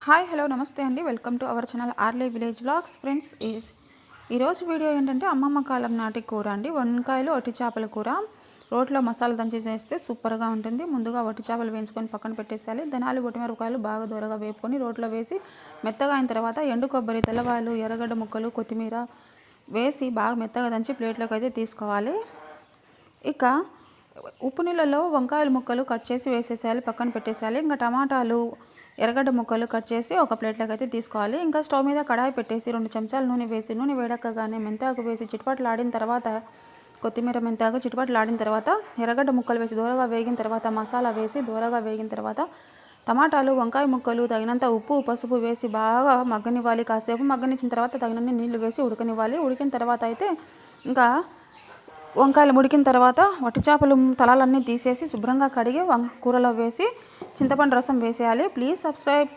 Hi hello నమస్తే అండి. Welcome to our channel early village vlogs. Friends, ఈరోజు video ఏంటంటే అమ్మమ్మ కాలం నాటి కూర అండి. వంకాయలు ఒట్టి చేపల కూర. రోట్లో మసాలా దంచి చేస్తే సూపర్గా ఉంటుంది. ముందుగా ఒట్టి చేపలు వేయించుకొని పక్కన పెట్టేసేయాలి. ధనాలు ఒట్టిమిరపకాయలు బాగా దూరగా వేపుకొని రోట్లో వేసి మెత్తగా అయిన తర్వాత ఎండు కొబ్బరి, తెల్లవాయలు, ఎర్రగడ్డ ముక్కలు, కొత్తిమీర వేసి బాగా మెత్తగా దంచి ప్లేట్లోకి అయితే తీసుకోవాలి. ఇక ఉప్పు నీళ్ళలో వంకాయల ముక్కలు కట్ చేసి వేసేసేయాలి, పక్కన పెట్టేసేయాలి. ఇంకా టమాటాలు, ఎర్రగడ్డ ముక్కలు కట్ చేసి ఒక ప్లేట్లోకి అయితే తీసుకోవాలి. ఇంకా స్టవ్ మీద కడాయి పెట్టేసి 2 చెంచాలు నూనె వేసి నూనె వేడెక్కగానే మెంతాకు వేసి చిటపట్లు ఆడిన తర్వాత కొత్తిమీర, మెంతాకు చిటపట్లు ఆడిన తర్వాత ఎర్రగడ్డ ముక్కలు వేసి దూరగా వేగిన తర్వాత మసాలా వేసి దూరగా వేగిన తర్వాత టమాటాలు, వంకాయ ముక్కలు, తగినంత ఉప్పు, పసుపు వేసి బాగా మగ్గనివ్వాలి. కాసేపు మగ్గనిచ్చిన తర్వాత తగినన్ని నీళ్లు వేసి ఉడకనివ్వాలి. ఉడికిన తర్వాత అయితే ఇంకా వంకాయలు ఉడికిన తర్వాత వట్టి చేపలు తలాలన్నీ తీసేసి శుభ్రంగా కడిగి కూరలో వేసి చింతపండు రసం వేసేయాలి. Please subscribe.